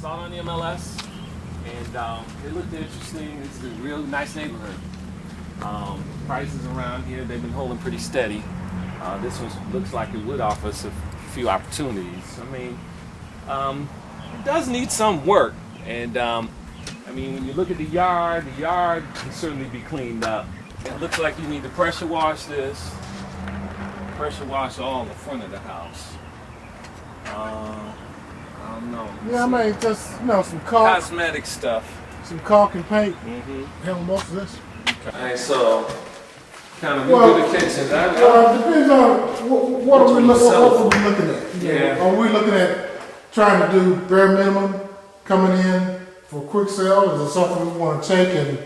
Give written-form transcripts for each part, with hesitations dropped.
Saw it on the MLS, and it looked interesting. It's a real nice neighborhood. Prices around here, they've been holding pretty steady. This one looks like it would offer us a few opportunities. I mean, it does need some work, and I mean, when you look at the yard can certainly be cleaned up. It looks like you need to pressure wash this, pressure wash all the front of the house. I don't know. Yeah, I mean, just, some caulk. Cosmetic stuff. Some caulk and paint. Mm-hmm. Handle most of this. Okay. All right, so kind of do the kitchen. Well, it depends on what are we looking at. Yeah. Are we looking at trying to do bare minimum coming in for a quick sale? Is it something we want to take and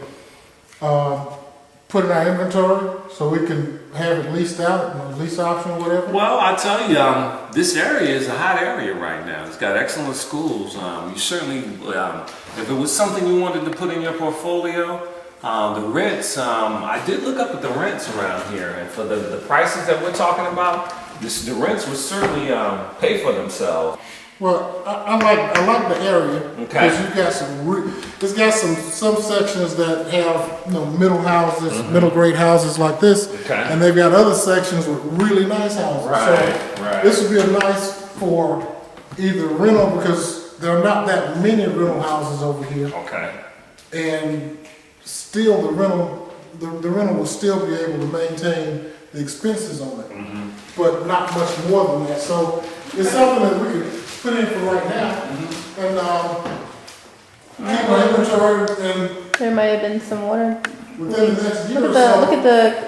put in our inventory so we can have it leased out, lease option or whatever? Well, I tell you, this area is a hot area right now. It's got excellent schools. You certainly, if it was something you wanted to put in your portfolio, the rents, I did look up at the rents around here, and for the prices that we're talking about, the rents would certainly pay for themselves. Well, I like the area because you've got it's got some sections that have middle houses, middle grade houses like this, and they've got other sections with really nice houses. Right. This would be nice for either rental because there are not that many rental houses over here. Okay. And still the rental will still be able to maintain the expenses on it, but not much more than that. So it's something that we could put in for right now, and keep our inventory, and There might have been some water. within the next year or so.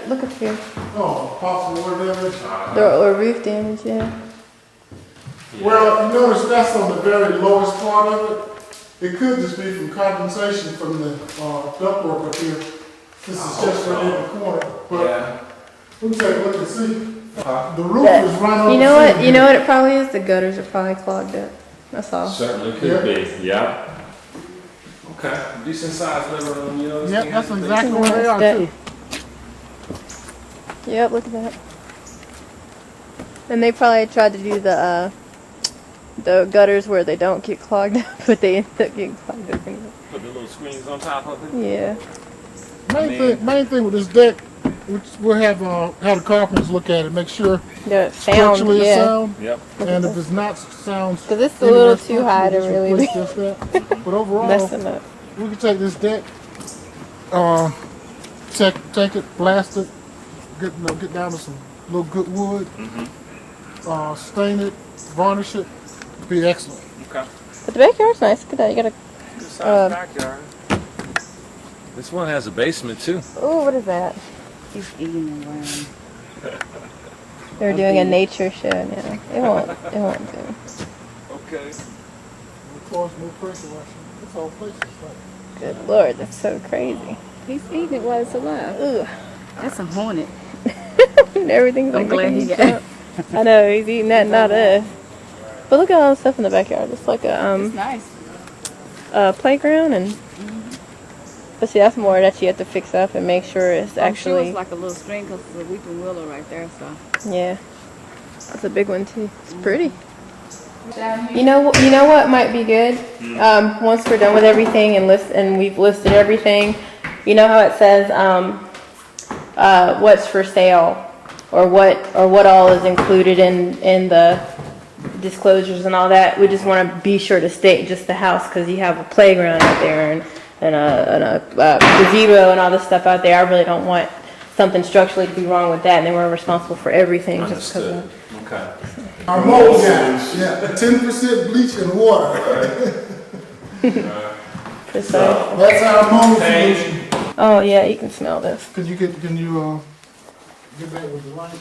Look up here. Oh, possible water damage. Or roof damage, yeah. Well, you notice that's on the very lowest part of it. It could just be from condensation from the ductwork up here. This is just right in the corner, but we'll take a look and see. The roof is right on. You know what? You know what it probably is? The gutters are probably clogged up. That's all. Certainly could be. Yeah. Okay. Decent sized living room. You know. Yep, that's exactly where they are too. Yep, look at that. And they probably tried to do the gutters where they don't get clogged up, but they end up getting clogged up anyway. Put the little screens on top of it. Yeah. Main thing with this deck, which we'll have the carpenters look at it, make sure The sound, structurally it's sound. Yep. And if it's not sound, because it's a little too high to really be just that. But overall, messing up. we can take this deck, take it, blast it, get down to some little good wood, stain it, varnish it, be excellent. Okay. But the backyard's nice. Look at that. You got a Good sized backyard. This one has a basement too. oh, what is that? He's eating around. They're doing a nature show now. It won't do. And Okay. of course, no pressure washing. This whole place is like. Good Lord, that's so crazy. He's eating it while it's alive. Ugh. That's a hornet. Everything's like I'm glad making he me got jump. I know, he's eating that, not us. But look at all the stuff in the backyard. It's like It's nice. a playground, and but see, that's more that you have to fix up and make sure it's I'm sure actually. it's like a little string because it's a weeping willow right there. So Yeah, that's a big one too. It's pretty. You know what might be good? Once we're done with everything and we've listed everything, you know how it says what's for sale or what all is included in the disclosures and all that. We just want to be sure to state just the house because you have a playground out there and a gazebo and all this stuff out there. I really don't want something structurally to be wrong with that, and then we're responsible for everything just because of Understood. Okay. Our mold guys, 10% bleach and water. precise. That's our mold solution. Oh yeah, you can smell this. Can you get that with the light?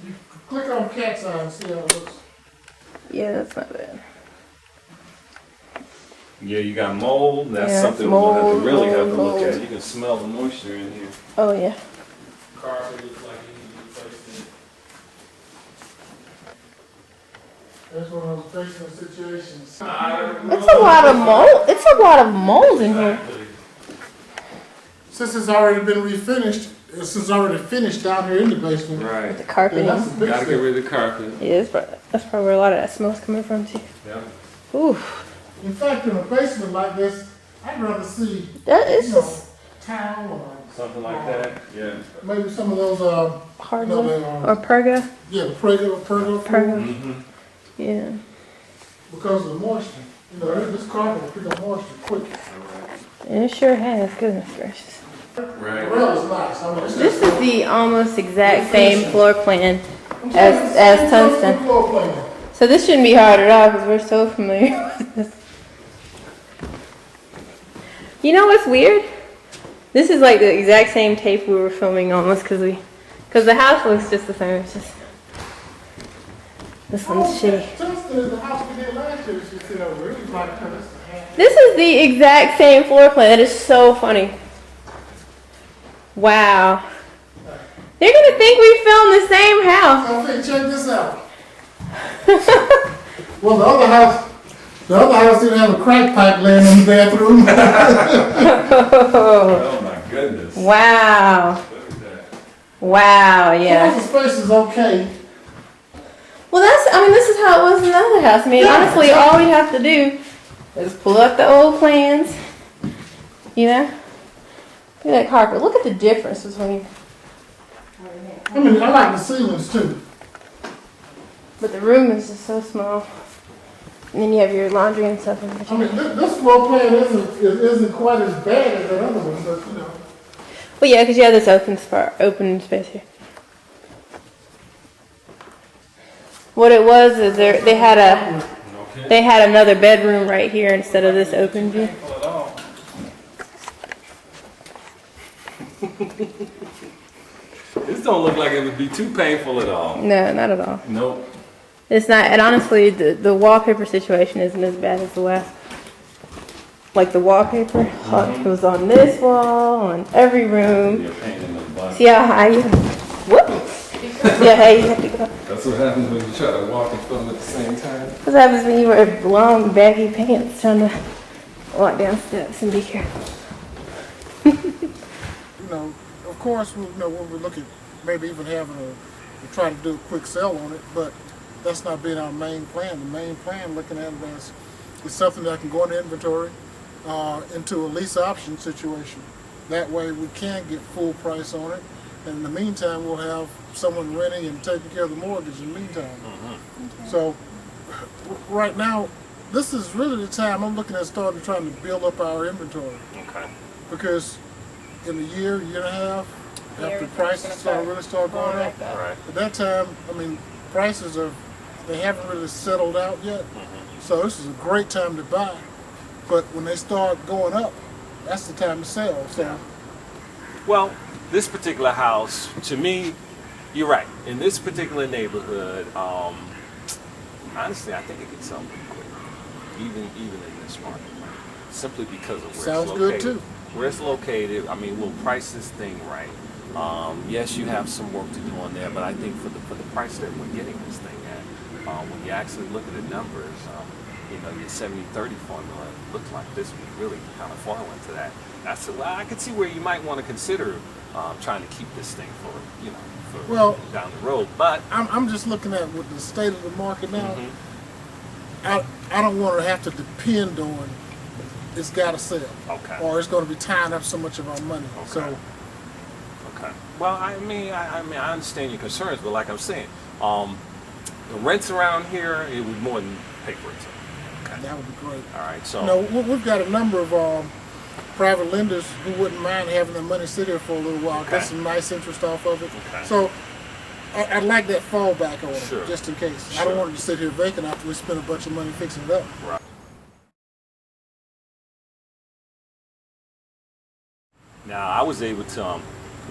You click on cat's eye and see how it looks. Yeah, that's not bad. Yeah, you got mold. That's Yeah, something mold, we'll have to look mold. at. You can smell the moisture in here. Oh yeah. Carpet looks like it needs to be replaced. That's one of those basement situations. It's a lot of mold. It's a lot of mold in here. Since it's already been refinished, since it's already finished down here in the basement. Right. The carpeting. Yeah, that's a big Gotta get step. rid of the carpet. Yeah, that's probably where a lot of that smell's coming from too. Yeah. Ooh. In fact, in a basement like this, I'd rather see, That is you know, just tile or Something like that, yeah. maybe some of those, hardwood they, or pergo. yeah, the pergo floor. Pergo. Yeah. Because of the moisture. You know, this carpet will pick up moisture quick. And it sure has. Goodness gracious. The rail is nice. I mean, it's This just is the almost exact same floor plan I'm telling you, as it's tungsten. the floor plan. So this shouldn't be hard at all because we're so familiar with this. You know what's weird? This is like the exact same tape we were filming almost because the house looks just the same. It's just this one's shitty. Tungsten is the house we did last year. She said, oh, really like this. This is the exact same floor plan. That is so funny. Wow. They're gonna think we filmed the same house. Okay, check this out. Well, the other house didn't have a crack pipe laying in the bathroom. Oh my goodness. Wow. Look at that. Wow, yeah. The space is okay. Well, this is how it was in the other house. I mean, Yeah, honestly, all we have to do is pull up the old plans, you know? Look at that carpet. Look at the difference between. I mean, I like the ceilings too. But the room is just so small. And then you have your laundry and stuff in I between. mean, this floor plan isn't quite as bad as that other one, but you know. Well, yeah, because you have this open space here. What it was is they had another bedroom right here instead of this open view. This don't look like it would be too painful at all. No, not at all. Nope. It's not, and honestly, the wallpaper situation isn't as bad as the last. Like the wallpaper, it was on this wall, on every room. You're pain in the butt. See how high you, whoops. See how high you have to go. That's what happens when you try to walk and film at the same time. What happens when you wear long, baggy pants trying to walk down steps and be careful? You know, of course, when we're looking, maybe even having we're trying to do a quick sell on it, but that's not being our main plan. The main plan, looking at it as, is something that can go into inventory, into a lease option situation. That way we can get full price on it. And in the meantime, we'll have someone renting and taking care of the mortgage in the meantime. Okay. So right now, this is really the time I'm looking at starting trying to build up our inventory. Okay. Because in a year and a half, after prices really start going up, Right. at that time, I mean, prices they haven't really settled out yet. So this is a great time to buy. But when they start going up, that's the time to sell. So Well, this particular house, to me, you're right. In this particular neighborhood, honestly, I think it could sell pretty quick, even in this market, simply because of where sounds it's good located. too. Where it's located, I mean, we'll price this thing right. Yes, you have some work to do on there, but I think for the price that we're getting this thing at, when you actually look at the numbers, you know, your 70-30 formula looks like this would really kind of fall into that. I could see where you might want to consider trying to keep this thing for down the road. But I'm just looking at with the state of the market now. Mm-hmm. I don't want to have to depend on it's got to sell, Okay. or it's going to be tying up so much of our money. Okay. So Okay. Well, I mean, I understand your concerns, but like I'm saying, the rents around here, it would more than pay for itself. Okay. that would be great. All right. So. You know, we've got a number of private lenders who wouldn't mind having their money sit here for a little while, Okay. get some nice interest off of it. Okay. So I'd like that fallback on it, Sure. just in case. I Sure. don't want it to sit here vacant after we spend a bunch of money fixing it up. Right. Now, I was able to,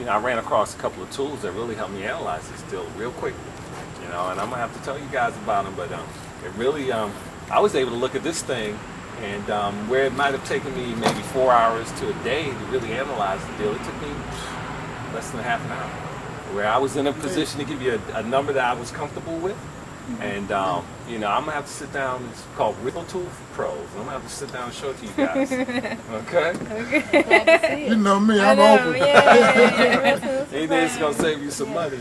I ran across a couple of tools that really helped me analyze this deal real quick. And I'm gonna have to tell you guys about them, but it really, I was able to look at this thing, and where it might have taken me maybe 4 hours to a day to really analyze the deal, it took me less than a half an hour. Where I was in a position to give you a number that I was comfortable with. And, I'm going to have to sit down. It's called Real Tool for Pros. I'm going to have to sit down and show it to you guys. Okay? You know me, I'm open. Yeah. Anything that's going to save you some money.